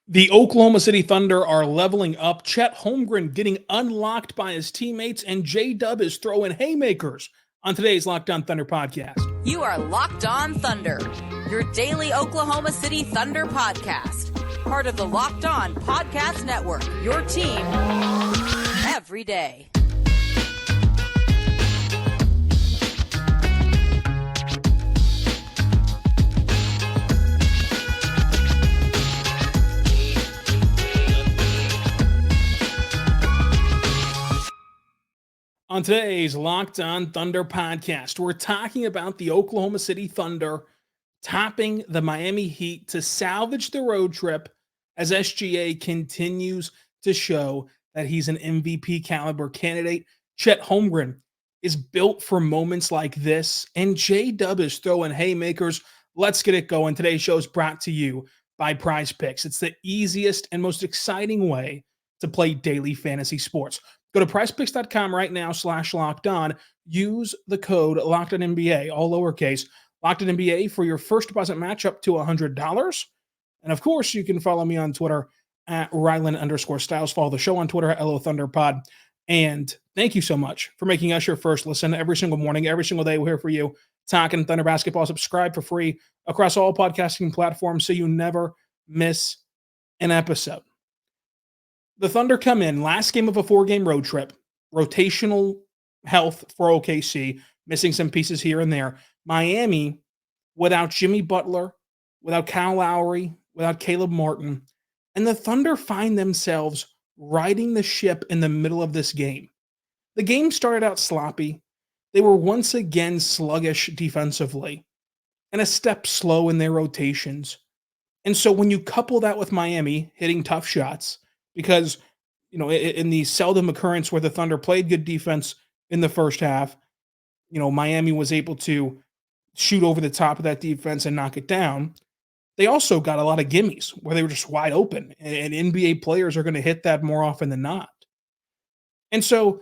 The Oklahoma City Thunder are leveling up. Chet Holmgren getting unlocked by his teammates, and J-Dub is throwing haymakers on today's Locked On Thunder podcast. You are Locked On Thunder, your daily Oklahoma City Thunder podcast. Part of the Locked On Podcast Network, your team every day. On today's Locked On Thunder podcast, we're talking about the Oklahoma City Thunder topping the Miami Heat to salvage the road trip as SGA continues to show that he's an MVP caliber candidate. Chet Holmgren is built for moments like this, and J-Dub is throwing haymakers. Let's get it going. Today's show is brought to you by PrizePicks. It's the easiest and most exciting way to play daily fantasy sports. Go to prizepicks.com right now /lockedon. Use the code LOCKEDONNBA, all lowercase, LOCKEDONNBA for your first deposit match up to $100. And of course, you can follow me on Twitter at Rylan_Styles. Follow the show on Twitter at LOThunderPod. And thank you so much for making us your first listen every single morning, every single day. We're here for you talking Thunder basketball. Subscribe for free across all podcasting platforms so you never miss an episode. The Thunder come in, last game of a 4-game road trip, rotational health for OKC, missing some pieces here and there. Miami, without Jimmy Butler, without Kyle Lowry, without Caleb Martin, and the Thunder find themselves riding the ship in the middle of this game. The game started out sloppy. They were once again sluggish defensively and a step slow in their rotations. And so when you couple that with Miami hitting tough shots, because, you know, in the seldom occurrence where the Thunder played good defense in the first half, you know, Miami was able to shoot over the top of that defense and knock it down. They also got a lot of gimmies where they were just wide open, and NBA players are going to hit that more often than not. And so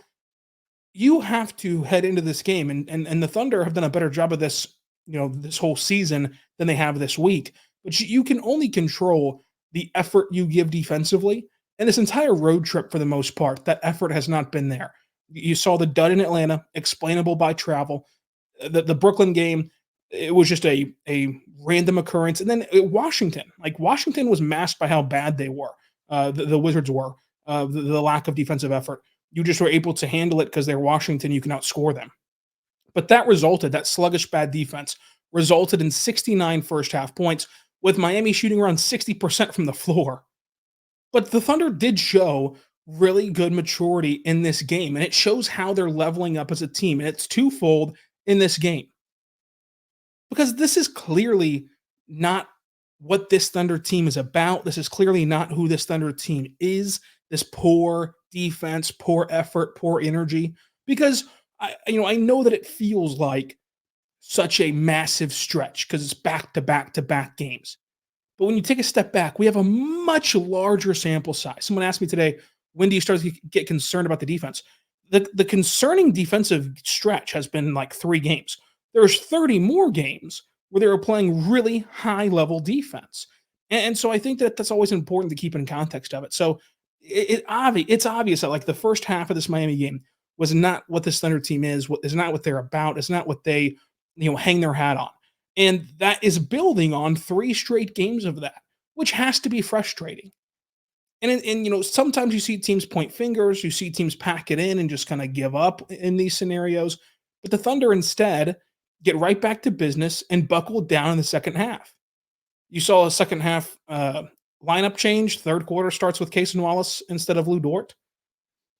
you have to head into this game, and the Thunder have done a better job of this, you know, this whole season than they have this week. But you can only control the effort you give defensively. And this entire road trip, for the most part, that effort has not been there. You saw the dud in Atlanta, explainable by travel. The Brooklyn game, it was just a random occurrence. And then Washington was masked by how bad they were. The Wizards were, the lack of defensive effort. You just were able to handle it because they're Washington. You can outscore them. But that sluggish bad defense resulted in 69 first half points, with Miami shooting around 60% from the floor. But the Thunder did show really good maturity in this game, and it shows how they're leveling up as a team. And it's twofold in this game. Because this is clearly not what this Thunder team is about. This is clearly not who this Thunder team is. This poor defense, poor effort, poor energy. Because I know that it feels like such a massive stretch because it's back-to-back-to-back games. But when you take a step back, we have a much larger sample size. Someone asked me today, when do you start to get concerned about the defense? The concerning defensive stretch has been like 3 games. There's 30 more games where they were playing really high-level defense. And so I think that that's always important to keep in context of it. So it's obvious that like the first half of this Miami game was not what this Thunder team is not what they're about. It's not what they hang their hat on. And that is building on 3 straight games of that, which has to be frustrating. And sometimes you see teams point fingers, you see teams pack it in and just kind of give up in these scenarios. But the Thunder instead get right back to business and buckle down in the second half. You saw a second half lineup change. Third quarter starts with Cason Wallace instead of Lou Dort.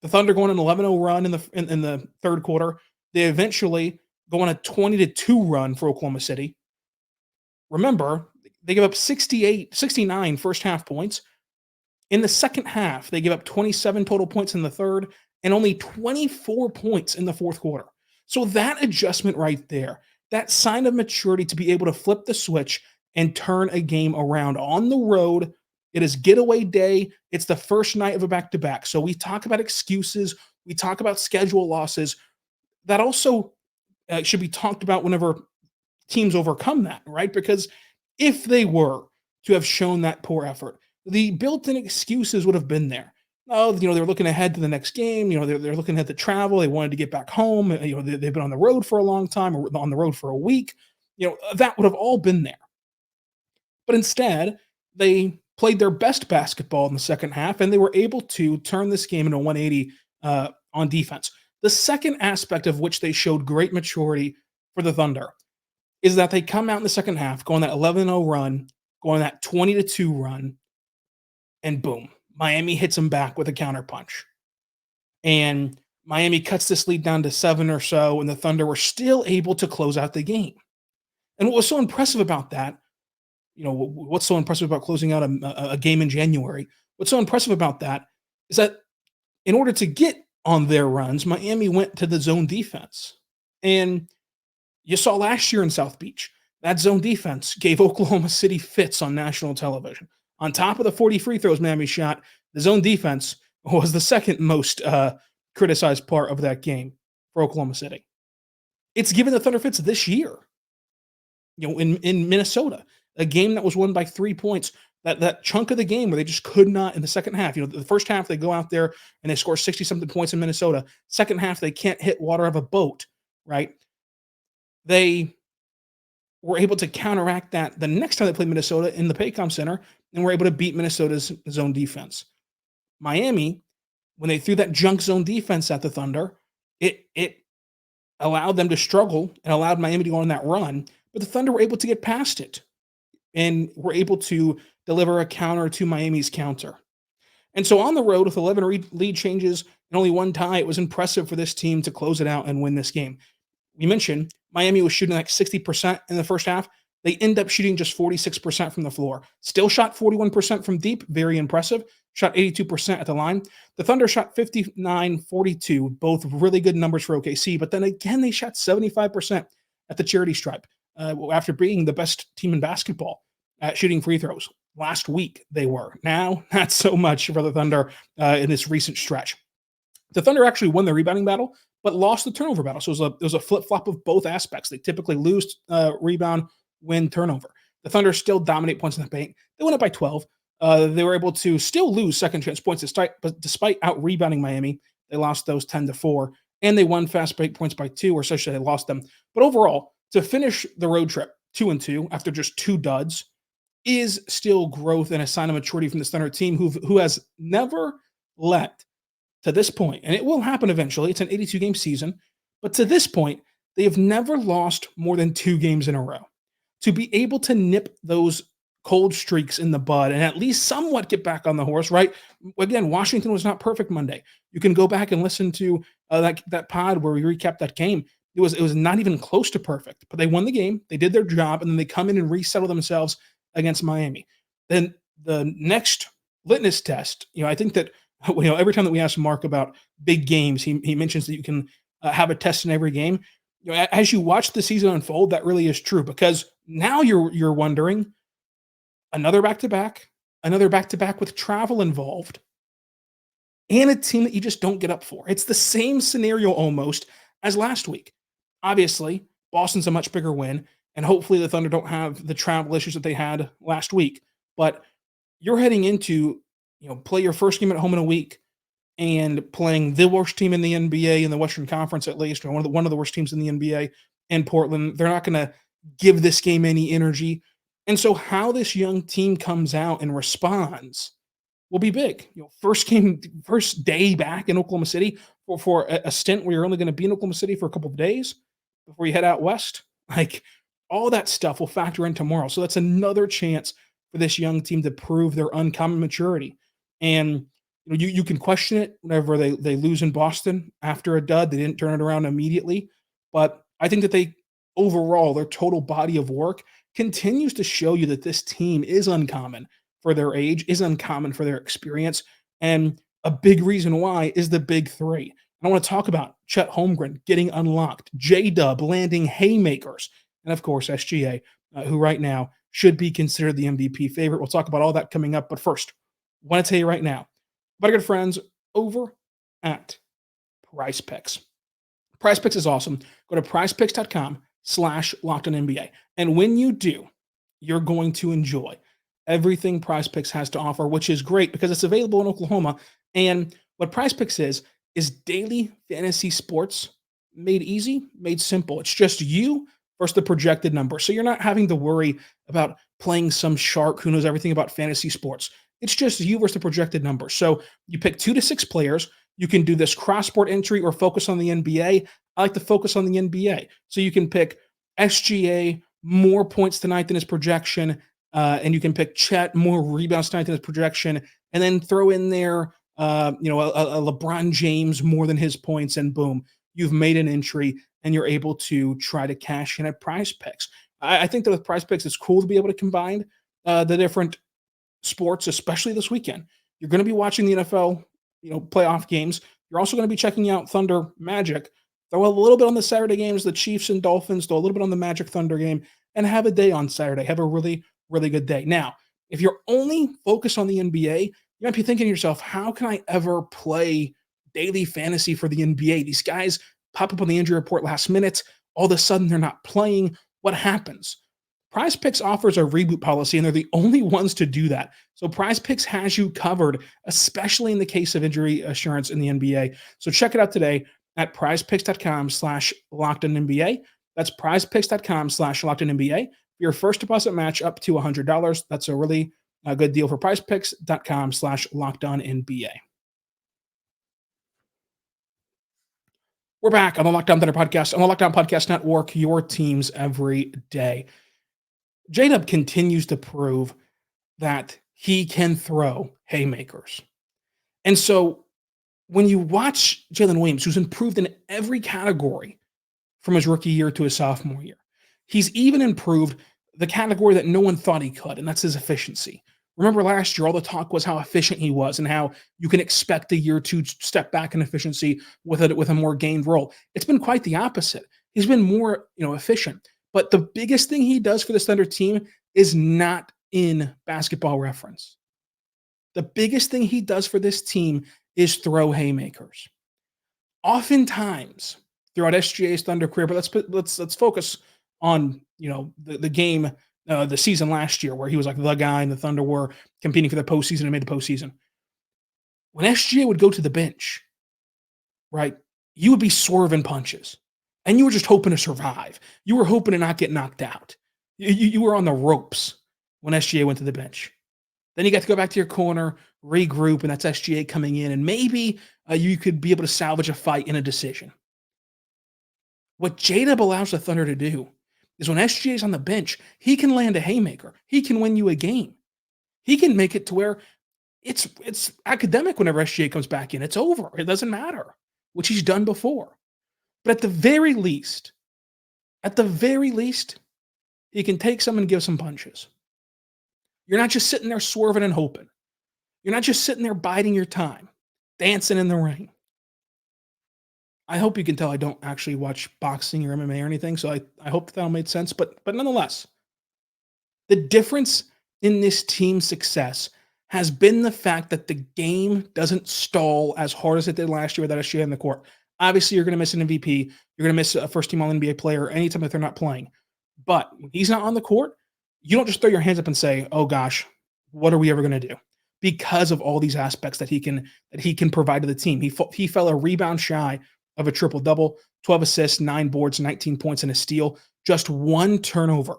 The Thunder go on an 11-0 run in the third quarter. They eventually go on a 20-2 run for Oklahoma City. Remember, they give up 69 first half points. In the second half, they give up 27 total points in the third and only 24 points in the fourth quarter. So that adjustment right there, that sign of maturity to be able to flip the switch and turn a game around on the road. It is getaway day. It's the first night of a back-to-back. So we talk about excuses. We talk about schedule losses. That also should be talked about whenever teams overcome that, right? Because if they were to have shown that poor effort, the built-in excuses would have been there. Oh, they're looking ahead to the next game. They're looking at the travel. They wanted to get back home. They've been on the road for a long time, or on the road for a week. That would have all been there. But instead, they played their best basketball in the second half, and they were able to turn this game into 180 on defense. The second aspect of which they showed great maturity for the Thunder is that they come out in the second half, go on that 11-0 run, go on that 20-2 run, and boom, Miami hits them back with a counterpunch. And Miami cuts this lead down to 7 or so, and the Thunder were still able to close out the game. And what was so impressive about that, what's so impressive about closing out a game in January, what's so impressive about that is that in order to get on their runs, Miami went to the zone defense. And you saw last year in South Beach, that zone defense gave Oklahoma City fits on national television. On top of the 40 free throws Miami shot, the zone defense was the second most criticized part of that game for Oklahoma City. It's given the Thunder fits this year. In Minnesota, a game that was won by 3 points, that chunk of the game where they just could not in the second half. The first half they go out there and they score 60-something points in Minnesota. Second half they can't hit water of a boat, right? They were able to counteract that the next time they played Minnesota in the Paycom Center, and were able to beat Minnesota's zone defense. Miami, when they threw that junk zone defense at the Thunder, it allowed them to struggle and allowed Miami to go on that run, but the Thunder were able to get past it and were able to deliver a counter to Miami's counter. And so on the road with 11 lead changes and only one tie, it was impressive for this team to close it out and win this game. We mentioned Miami was shooting like 60% in the first half. They end up shooting just 46% from the floor. Still shot 41% from deep, very impressive. Shot 82% at the line. The Thunder shot 59-42, both really good numbers for OKC, but then again, they shot 75% at the charity stripe after being the best team in basketball at shooting free throws. Last week, they were. Now, not so much for the Thunder in this recent stretch. The Thunder actually won the rebounding battle, but lost the turnover battle. So it was a flip-flop of both aspects. They typically lose rebound, win turnover. The Thunder still dominate points in the paint. They went up by 12. They were able to still lose second chance points despite out-rebounding Miami. They lost those 10-4, and they won fast break points by 2, or essentially they lost them. But overall, to finish the road trip 2-2 after just 2 duds is still growth and a sign of maturity from this Thunder team who has never let, to this point, and it will happen eventually, it's an 82-game season, but to this point, they have never lost more than 2 games in a row. To be able to nip those cold streaks in the bud and at least somewhat get back on the horse, right? Again, Washington was not perfect Monday. You can go back and listen to that pod where we recapped that game. It was not even close to perfect, but they won the game. They did their job, and then they come in and resettle themselves against Miami. Then the next litmus test, I think that every time that we ask Mark about big games, he mentions that you can have a test in every game. As you watch the season unfold, that really is true, because now you're wondering, another back-to-back with travel involved, and a team that you just don't get up for. It's the same scenario almost as last week. Obviously, Boston's a much bigger win, and hopefully the Thunder don't have the travel issues that they had last week. But you're heading into, play your first game at home in a week and playing the worst team in the NBA, in the Western Conference at least, or one of the worst teams in the NBA, in Portland. They're not going to give this game any energy. And so how this young team comes out and responds will be big. First day back in Oklahoma City for a stint where you're only going to be in Oklahoma City for a couple of days before you head out west. Like, all that stuff will factor in tomorrow. So that's another chance for this young team to prove their uncommon maturity. And you can question it whenever they lose in Boston after a dud. They didn't turn it around immediately. But I think that overall, their total body of work continues to show you that this team is uncommon for their age, is uncommon for their experience. And a big reason why is the big three. I want to talk about Chet Holmgren getting unlocked, J-Dub landing haymakers, and of course, SGA, who right now should be considered the MVP favorite. We'll talk about all that coming up. But first, I want to tell you right now about our good friends over at PrizePicks. PrizePicks is awesome. Go to prizepicks.com/LockedOnNBA. And when you do, you're going to enjoy everything PrizePicks has to offer, which is great because it's available in Oklahoma. And what PrizePicks is daily fantasy sports made easy, made simple. It's just you versus the projected number. So you're not having to worry about playing some shark who knows everything about fantasy sports. It's just you versus the projected number. So you pick 2 to 6 players. You can do this cross-sport entry or focus on the NBA. I like to focus on the NBA. So you can pick SGA, more points tonight than his projection, and you can pick Chet, more rebounds tonight than his projection, and then throw in there, a LeBron James more than his points, and boom, you've made an entry, and you're able to try to cash in at PrizePicks. I think that with PrizePicks, it's cool to be able to combine the different sports, especially this weekend. You're going to be watching the NFL, playoff games. You're also going to be checking out Thunder Magic. Throw a little bit on the Saturday games, the Chiefs and Dolphins. Throw a little bit on the Magic Thunder game, and have a day on Saturday. Have a really, really good day. Now, if you're only focused on the NBA, you might be thinking to yourself, how can I ever play daily fantasy for the NBA? These guys pop up on the injury report last minute. All of a sudden, they're not playing. What happens? PrizePicks offers a reboot policy, and they're the only ones to do that. So PrizePicks has you covered, especially in the case of injury assurance in the NBA. So check it out today at prizepicks.com/lockedonnba. That's prizepicks.com/lockedonnba. Your first deposit match up to $100. That's a really good deal for prizepicks.com/lockedonnba. We're back on the Locked On Thunder podcast, on the Locked On Podcast Network, your teams every day. J-Dub continues to prove that he can throw haymakers. And so when you watch Jalen Williams, who's improved in every category from his rookie year to his sophomore year, he's even improved the category that no one thought he could, and that's his efficiency. Remember last year, all the talk was how efficient he was and how you can expect a year to step back in efficiency with a more gained role. It's been quite the opposite. He's been more, efficient. But the biggest thing he does for this Thunder team is not in Basketball Reference. The biggest thing he does for this team is throw haymakers. Oftentimes throughout SGA's Thunder career, but let's focus on the game, the season last year where he was like the guy and the Thunder were competing for the postseason and made the postseason. When SGA would go to the bench, right, you would be swerving punches. And you were just hoping to survive. You were hoping to not get knocked out. You were on the ropes when SGA went to the bench. Then you got to go back to your corner, regroup, and that's SGA coming in. And maybe you could be able to salvage a fight in a decision. What J-Dub allows the Thunder to do is when SGA is on the bench, he can land a haymaker. He can win you a game. He can make it to where it's academic whenever SGA comes back in. It's over. It doesn't matter, which he's done before. But at the very least, he can take some and give some punches. You're not just sitting there swerving and hoping. You're not just sitting there biding your time, dancing in the ring. I hope you can tell I don't actually watch boxing or MMA or anything, so I hope that all made sense. But nonetheless, the difference in this team's success has been the fact that the game doesn't stall as hard as it did last year without SGA in the court. Obviously, you're going to miss an MVP. You're going to miss a first-team All-NBA player anytime that they're not playing. But when he's not on the court, you don't just throw your hands up and say, oh, gosh, what are we ever going to do? Because of all these aspects that he can provide to the team. He fell a rebound shy of a triple-double, 12 assists, 9 boards, 19 points, and a steal. Just 1 turnover,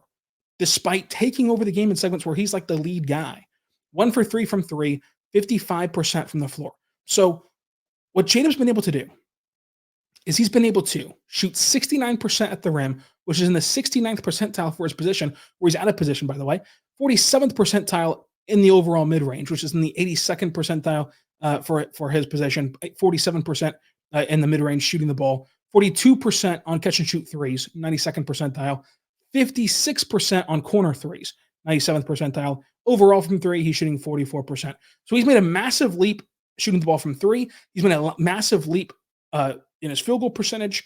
despite taking over the game in segments where he's like the lead guy. 1 for 3 from 3, 55% from the floor. So what J-Dub's been able to do is he's been able to shoot 69% at the rim, which is in the 69th percentile for his position, where he's out of position, by the way, 47th percentile in the overall mid-range, which is in the 82nd percentile for his position, 47% in the mid-range shooting the ball, 42% on catch-and-shoot threes, 92nd percentile, 56% on corner threes, 97th percentile. Overall from three, he's shooting 44%. So he's made a massive leap shooting the ball from three. He's made a massive leap in his field goal percentage,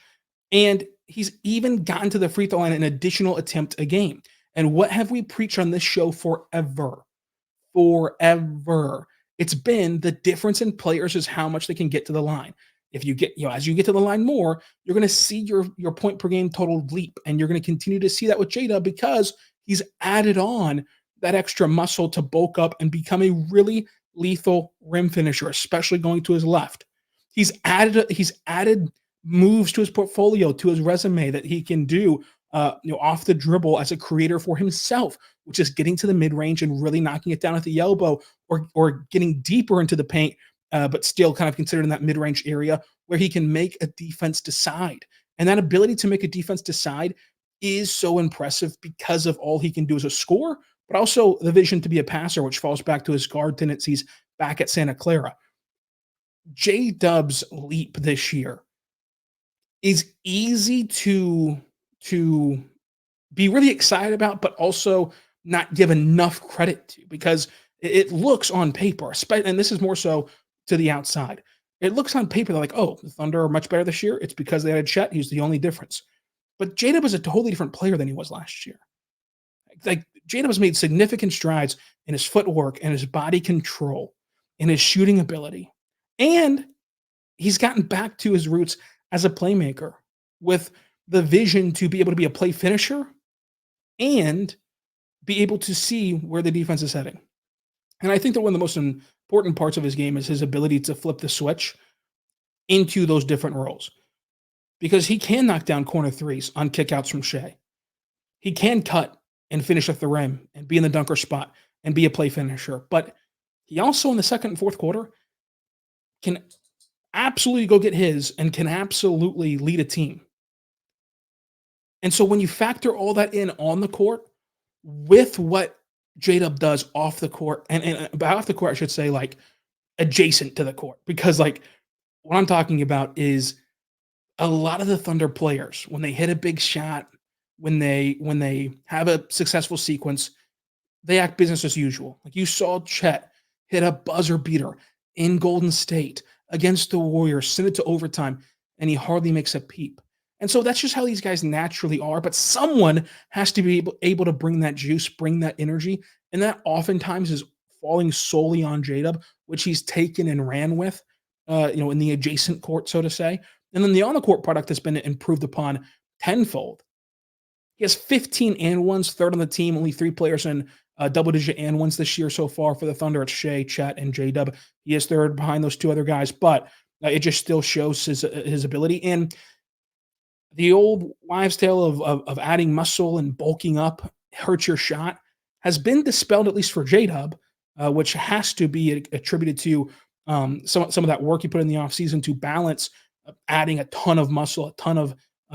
and he's even gotten to the free throw line an additional attempt a game. And what have we preached on this show forever? Forever. It's been the difference in players is how much they can get to the line. If you get, as you get to the line more, you're going to see your point per game total leap, and you're going to continue to see that with J-Dub because he's added on that extra muscle to bulk up and become a really lethal rim finisher, especially going to his left. He's added moves to his portfolio, to his resume that he can do, off the dribble as a creator for himself, which is getting to the mid range and really knocking it down at the elbow, or getting deeper into the paint, but still kind of considered in that mid range area where he can make a defense decide. And that ability to make a defense decide is so impressive because of all he can do as a scorer, but also the vision to be a passer, which falls back to his guard tendencies back at Santa Clara. J Dub's leap this year is easy to be really excited about, but also not give enough credit to, because it looks on paper, and this is more so to the outside. It looks on paper like, oh, the Thunder are much better this year. It's because they had Chet. He's the only difference. But J-Dub is a totally different player than he was last year. Like, J-Dub has made significant strides in his footwork and his body control and his shooting ability. And he's gotten back to his roots as a playmaker with the vision to be able to be a play finisher and be able to see where the defense is heading. And I think that one of the most important parts of his game is his ability to flip the switch into those different roles, because he can knock down corner threes on kickouts from Shai. He can cut and finish at the rim and be in the dunker spot and be a play finisher. But he also, in the second and fourth quarter, can absolutely go get his and can absolutely lead a team. And so when you factor all that in on the court with what J-Dub does off the court, and by off the court, I should say, like, adjacent to the court, because, like, what I'm talking about is a lot of the Thunder players, when they hit a big shot, when they have a successful sequence, they act business as usual. Like, you saw Chet hit a buzzer beater in Golden State against the Warriors, send it to overtime, and he hardly makes a peep. And so that's just how these guys naturally are. But someone has to be able to bring that juice, bring that energy. And that oftentimes is falling solely on J-Dub, which he's taken and ran with, in the adjacent court, so to say. And then the on-the-court product has been improved upon tenfold. He has 15 and ones, third on the team, only 3 players in double-digit and ones this year so far for the Thunder. It's Shai, Chet, and J-Dub. He is third behind those 2 other guys, but it just still shows his ability. And the old wives' tale of adding muscle and bulking up hurts your shot has been dispelled, at least for J-Dub, which has to be attributed to some of that work he put in the offseason to balance adding a ton of muscle, a ton of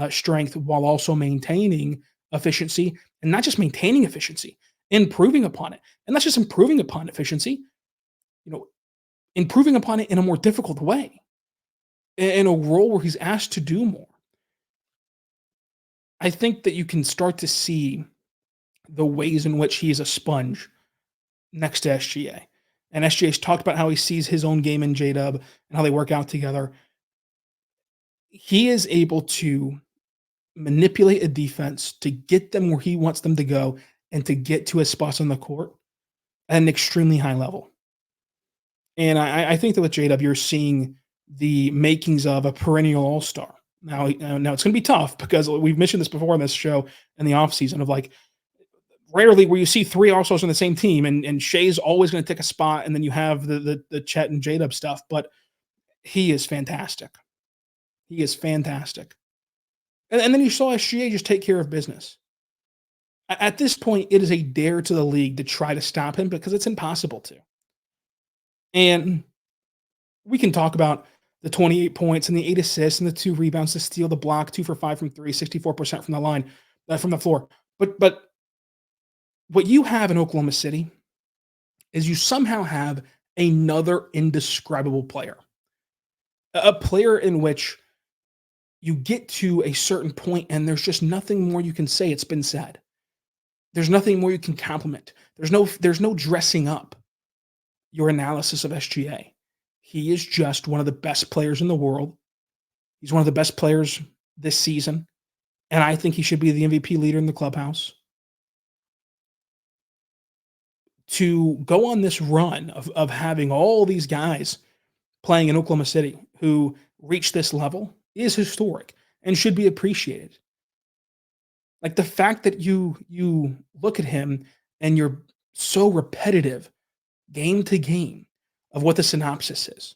strength, while also maintaining efficiency, and not just maintaining efficiency, improving upon it. And that's just improving upon efficiency, improving upon it in a more difficult way, in a role where he's asked to do more. I think that you can start to see the ways in which he is a sponge next to SGA. And SGA's talked about how he sees his own game in J-Dub and how they work out together. He is able to manipulate a defense to get them where he wants them to go and to get to his spots on the court at an extremely high level. And I think that with J-Dub, you're seeing the makings of a perennial all-star. Now it's going to be tough, because we've mentioned this before on this show in the offseason of, like, rarely where you see 3 all-stars on the same team, and Shai's always going to take a spot, and then you have the Chet and J-Dub stuff. But he is fantastic. He is fantastic. And then you saw SGA just take care of business. At this point, it is a dare to the league to try to stop him, because it's impossible to. And we can talk about the 28 points and the 8 assists and the 2 rebounds, to steal, the block, 2 for 5 from 3, 64% from the line, from the floor. But what you have in Oklahoma City is you somehow have another indescribable player, a player in which you get to a certain point and there's just nothing more you can say. It's been said. There's nothing more you can compliment. There's no dressing up your analysis of SGA. He is just one of the best players in the world. He's one of the best players this season, and I think he should be the MVP leader in the clubhouse. To go on this run of having all these guys playing in Oklahoma City who reach this level is historic and should be appreciated. Like, the fact that you look at him and you're so repetitive game to game of what the synopsis is.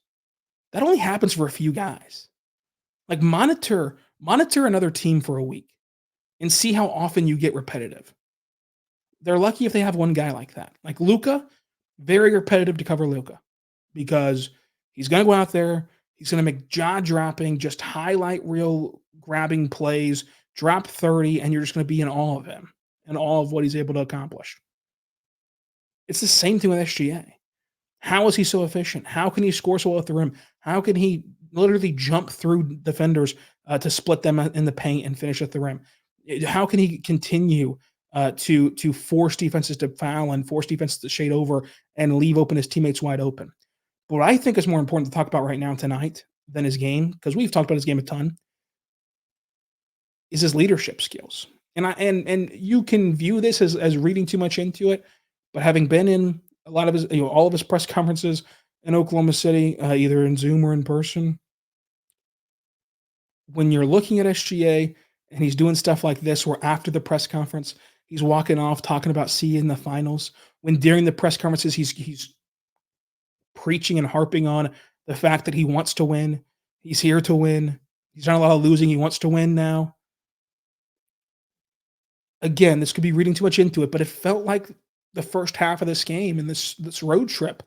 That only happens for a few guys. Like monitor another team for a week and see how often you get repetitive. They're lucky if they have one guy like that. Like Luka, very repetitive to cover Luka because he's going to go out there. He's going to make jaw-dropping, just highlight reel grabbing plays, drop 30, and you're just going to be in awe of him and all of what he's able to accomplish. It's the same thing with SGA. How is he so efficient? How can he score so well at the rim? How can he literally jump through defenders to split them in the paint and finish at the rim? How can he continue to force defenses to foul and force defenses to shade over and leave open his teammates wide open? But what I think is more important to talk about right now tonight than his game, because we've talked about his game a ton, is his leadership skills. And you can view this as reading too much into it, but having been in a lot of his, all of his press conferences in Oklahoma City, either in Zoom or in person, when you're looking at SGA and he's doing stuff like this, where after the press conference, he's walking off talking about see you in the finals, when during the press conferences, he's preaching and harping on the fact that he wants to win. He's here to win. He's done a lot of losing. He wants to win now. Again, this could be reading too much into it, but it felt like the first half of this game and this road trip,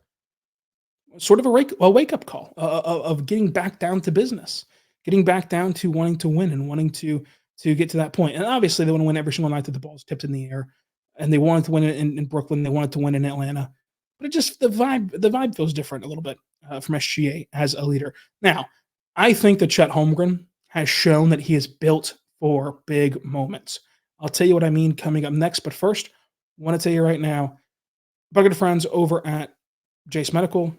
sort of a wake-up call of getting back down to business, getting back down to wanting to win and wanting to get to that point. And obviously, they want to win every single night that the ball's tipped in the air, and they wanted to win it in Brooklyn. They wanted to win in Atlanta, but it just the vibe feels different a little bit from SGA as a leader. Now, I think that Chet Holmgren has shown that he is built for big moments. I'll tell you what I mean coming up next, but first, I want to tell you right now, my good friends over at Jace Medical.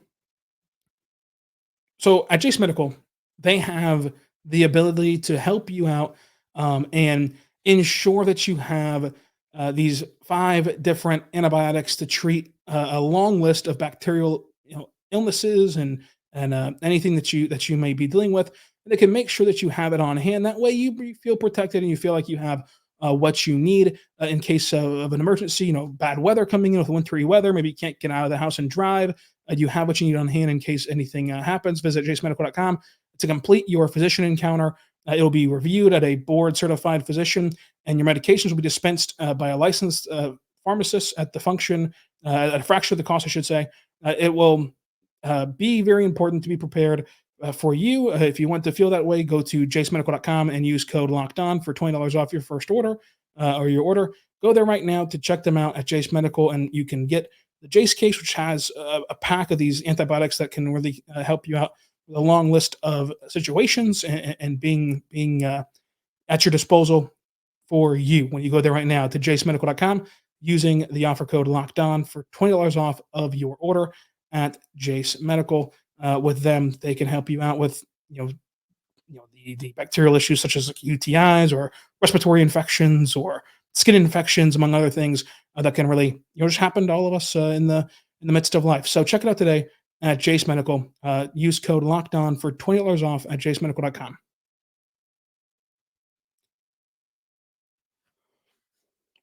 So at Jace Medical, they have the ability to help you out and ensure that you have these 5 different antibiotics to treat a long list of bacterial illnesses and anything that you may be dealing with. And they can make sure that you have it on hand. That way you feel protected and you feel like you have what you need in case of an emergency, bad weather coming in with wintry weather. Maybe you can't get out of the house and drive. You have what you need on hand in case anything happens. Visit jasemedical.com to complete your physician encounter. It'll be reviewed at a board-certified physician, and your medications will be dispensed by a licensed pharmacist at at a fraction of the cost, I should say. It will be very important to be prepared for you. If you want to feel that way, go to jasemedical.com and use code LOCKEDON for $20 off your first order or your order. Go there right now to check them out at Jace Medical, and you can get the Jace case, which has a pack of these antibiotics that can really help you out with a long list of situations and being at your disposal for you. When you go there right now to jasemedical.com, using the offer code LOCKEDON for $20 off of your order at Jace Medical. With them, they can help you out with the bacterial issues such as UTIs or respiratory infections or skin infections, among other things that can really just happen to all of us in the midst of life. So check it out today at Jace Medical. Use code LOCKEDON for $20 off at jasemedical.com.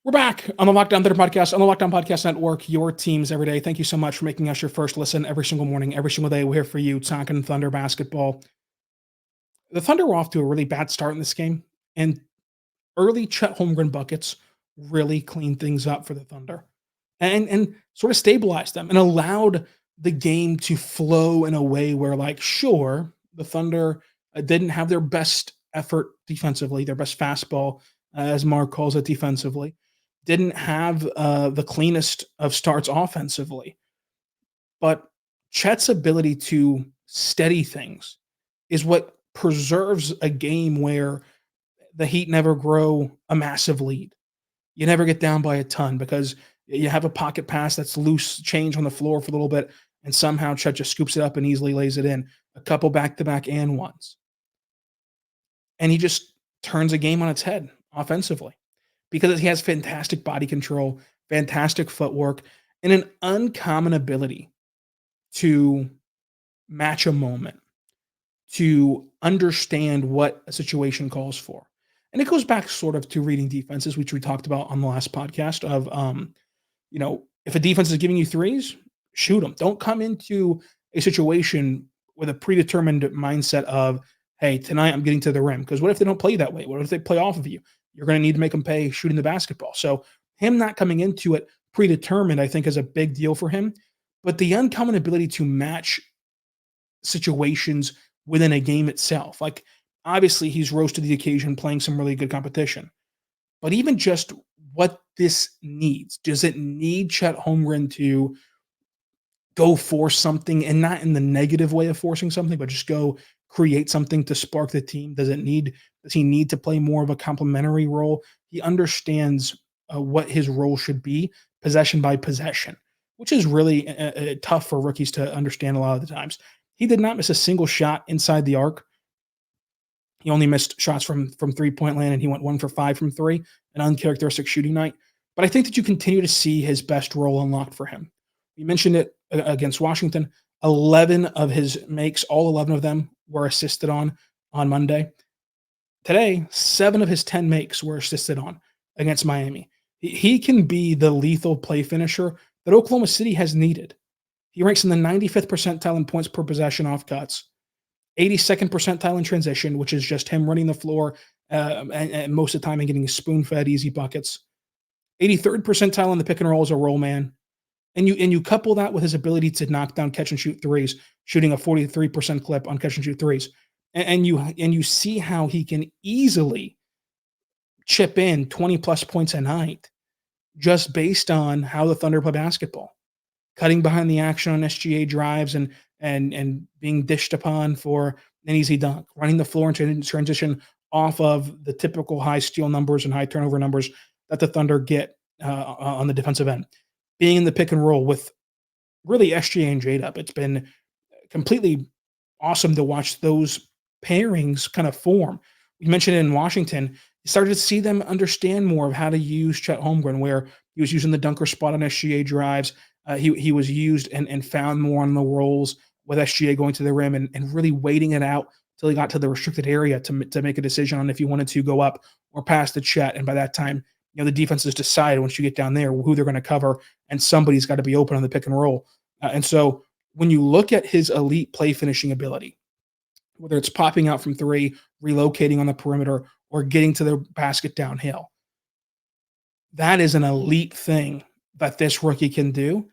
We're back on the Lockdown Thunder podcast, on the Lockdown Podcast Network, your teams every day. Thank you so much for making us your first listen every single morning, every single day. We're here for you, talking Thunder basketball. The Thunder were off to a really bad start in this game, and early Chet Holmgren buckets really cleaned things up for the Thunder and sort of stabilized them and allowed the game to flow in a way where, sure, the Thunder didn't have their best effort defensively, their best fastball, as Mark calls it, defensively. Didn't have the cleanest of starts offensively. But Chet's ability to steady things is what preserves a game where the Heat never grow a massive lead. You never get down by a ton because you have a pocket pass that's loose change on the floor for a little bit, and somehow Chet just scoops it up and easily lays it in. A couple back-to-back and ones. And he just turns a game on its head offensively, because he has fantastic body control, fantastic footwork, and an uncommon ability to match a moment, to understand what a situation calls for. And it goes back sort of to reading defenses, which we talked about on the last podcast of, If a defense is giving you threes, shoot them. Don't come into a situation with a predetermined mindset of, hey, tonight I'm getting to the rim. Because what if they don't play that way? What if they play off of you? You're going to need to make them pay shooting the basketball. So him not coming into it predetermined, I think, is a big deal for him. But the uncommon ability to match situations within a game itself. Like, obviously, he's rose to the occasion playing some really good competition. But even just what this needs, does it need Chet Holmgren to go force something, and not in the negative way of forcing something, but just go create something to spark the team? Does he need to play more of a complementary role? He understands what his role should be, possession by possession, which is really tough for rookies to understand a lot of the times. He did not miss a single shot inside the arc. He only missed shots from 3-point land, and he went 1 for 5 from 3, an uncharacteristic shooting night. But I think that you continue to see his best role unlocked for him. You mentioned it against Washington. 11 of his makes, all 11 of them, were assisted on Monday. Today, 7 of his 10 makes were assisted on against Miami. He can be the lethal play finisher that Oklahoma City has needed. He ranks in the 95th percentile in points per possession off cuts, 82nd percentile in transition, which is just him running the floor and most of the time and getting spoon-fed easy buckets, 83rd percentile in the pick and roll as a roll man. And you couple that with his ability to knock down catch and shoot threes, shooting a 43% clip on catch and shoot threes. And you see how he can easily chip in 20-plus points a night just based on how the Thunder play basketball. Cutting behind the action on SGA drives and being dished upon for an easy dunk, running the floor in transition off of the typical high steal numbers and high turnover numbers that the Thunder get on the defensive end. Being in the pick and roll with really SGA and J-Dub. It's been completely awesome to watch those pairings kind of form. You mentioned it in Washington. You started to see them understand more of how to use Chet Holmgren, where he was using the dunker spot on SGA drives. He was used and found more on the rolls with SGA going to the rim and really waiting it out till he got to the restricted area to make a decision on if he wanted to go up or pass the Chet. And by that time, the defenses decide once you get down there who they're going to cover, and somebody's got to be open on the pick and roll. And so when you look at his elite play finishing ability, whether it's popping out from 3, relocating on the perimeter, or getting to the basket downhill, that is an elite thing that this rookie can do.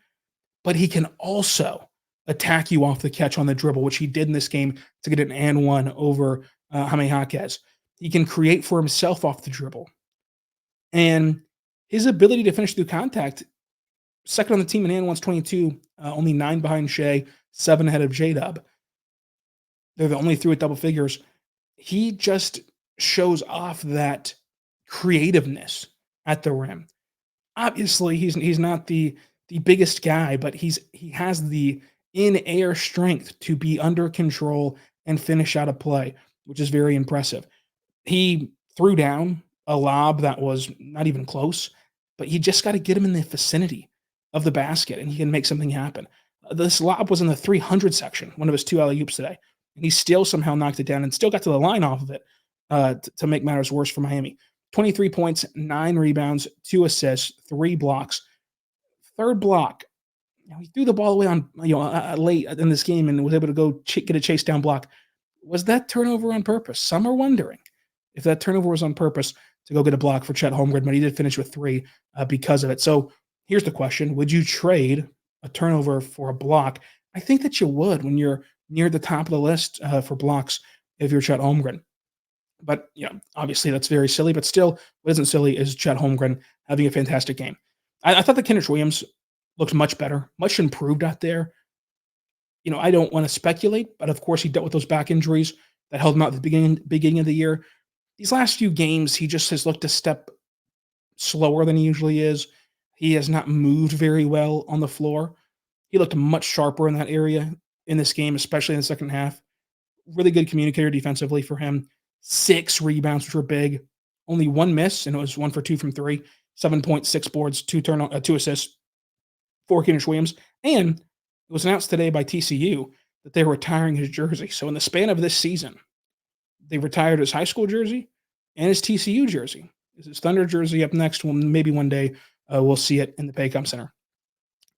But he can also attack you off the catch on the dribble, which he did in this game to get an and one over Jaime Jaquez. He can create for himself off the dribble. And his ability to finish through contact, second on the team in and ones 22, only 9 behind Shai, 7 ahead of J-Dub. They're the only 3 with double figures. He just shows off that creativeness at the rim. Obviously, he's not the biggest guy, but he has the in-air strength to be under control and finish out a play, which is very impressive. He threw down a lob that was not even close, but you just got to get him in the vicinity of the basket, and he can make something happen. This lob was in the 300 section, one of his 2 alley-oops today, and he still somehow knocked it down and still got to the line off of it to make matters worse for Miami. 23 points, 9 rebounds, 2 assists, 3 blocks. Third block, he threw the ball away on late in this game and was able to go get a chase down block. Was that turnover on purpose? Some are wondering if that turnover was on purpose to go get a block for Chet Holmgren, but he did finish with 3 because of it. So here's the question. Would you trade a turnover for a block? I think that you would when you're near the top of the list for blocks if you're Chet Holmgren. But, obviously that's very silly, but still what isn't silly is Chet Holmgren having a fantastic game. I thought that Kenrich Williams looked much better, much improved out there. I don't want to speculate, but of course he dealt with those back injuries that held him out at the beginning of the year. These last few games, he just has looked a step slower than he usually is. He has not moved very well on the floor. He looked much sharper in that area in this game, especially in the second half. Really good communicator defensively for him. 6 rebounds, which were big. Only 1 miss, and it was 1 for 2 from 3. 7.6 boards, 2 assists for Kenrich Williams. And it was announced today by TCU that they were retiring his jersey. So in the span of this season, they retired his high school jersey and his TCU jersey. His Thunder jersey up next. Well, maybe one day we'll see it in the Paycom Center.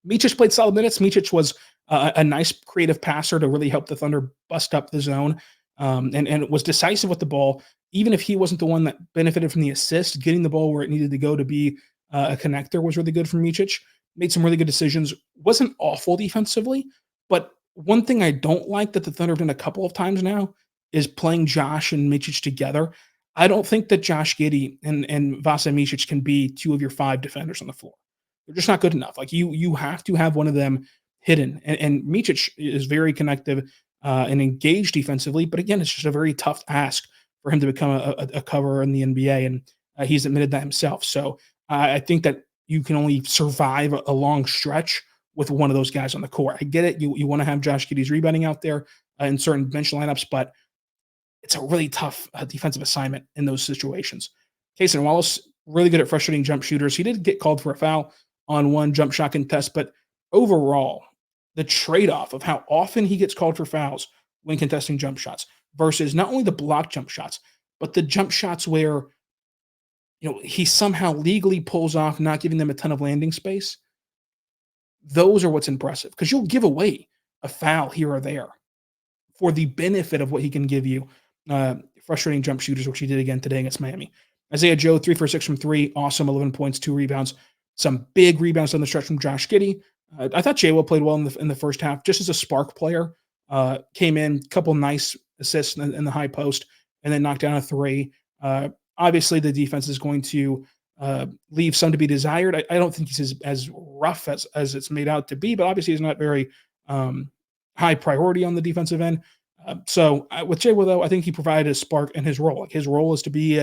Micic played solid minutes. Micic was a nice creative passer to really help the Thunder bust up the zone, and was decisive with the ball. Even if he wasn't the one that benefited from the assist, getting the ball where it needed to go to be a connector was really good for Micic. Made some really good decisions. Wasn't awful defensively, but one thing I don't like that the Thunder have done a couple of times now is playing Josh and Micic together. I don't think that Josh Giddey and Vasilije Micic can be two of your 5 defenders on the floor. They're just not good enough. Like you have to have one of them hidden. And Micic is very connective and engaged defensively, but again, it's just a very tough ask for him to become a coverer in the NBA, and he's admitted that himself. So I think that you can only survive a long stretch with one of those guys on the court. I get it. You want to have Josh Giddey's rebounding out there in certain bench lineups, but it's a really tough defensive assignment in those situations. Cason Wallace, really good at frustrating jump shooters. He did get called for a foul on one jump shot contest, but overall, the trade-off of how often he gets called for fouls when contesting jump shots versus not only the block jump shots, but the jump shots where he somehow legally pulls off, not giving them a ton of landing space. Those are what's impressive, because you'll give away a foul here or there for the benefit of what he can give you. Frustrating jump shooters, which he did again today against Miami. Isaiah Joe, 3 for 6 from 3. Awesome, 11 points, 2 rebounds. Some big rebounds on the stretch from Josh Giddey. I thought J-Will played well in the first half, just as a spark player. Came in, couple nice assists in the high post, and then knocked down a 3. Obviously, the defense is going to leave some to be desired. I don't think he's as rough as it's made out to be, but obviously he's not very high priority on the defensive end. So with J-Will, though, I think he provided a spark in his role. Like, his role is to be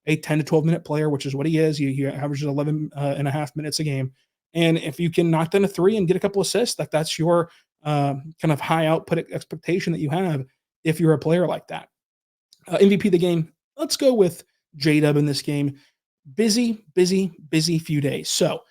a 10 to 12 minute player, which is what he is. He averages 11 and a half minutes a game. And if you can knock down a 3 and get a couple assists, like, that's your kind of high output expectation that you have if you're a player like that. MVP of the game, let's go with J-Dub in this game. Busy few days. So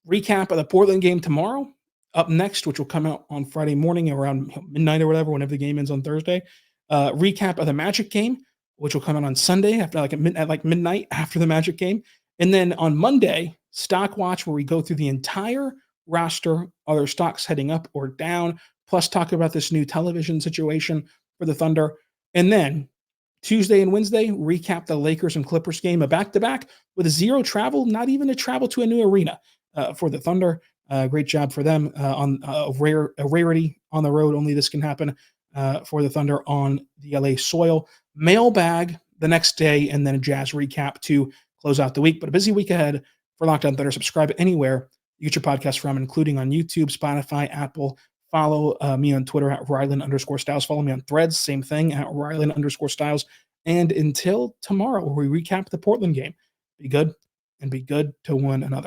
recap of the Portland game tomorrow. Up next, which will come out on Friday morning around midnight or whatever, whenever the game ends on Thursday. Recap of the Magic game, which will come out on Sunday after at midnight after the Magic game. And then on Monday, Stock Watch, where we go through the entire roster, other stocks heading up or down, plus talk about this new television situation for the Thunder. And then Tuesday and Wednesday, recap the Lakers and Clippers game, a back-to-back with 0 travel, not even a travel to a new arena for the Thunder. Great job for them on a rarity on the road. Only this can happen for the Thunder on the LA soil. Mailbag the next day, and then a Jazz recap to close out the week. But a busy week ahead for Locked On Thunder. Subscribe anywhere you get your podcast from, including on YouTube, Spotify, Apple. Follow me on Twitter at Rylan_Styles. Follow me on Threads, same thing, at Rylan_Styles. And until tomorrow, where we recap the Portland game, be good and be good to one another.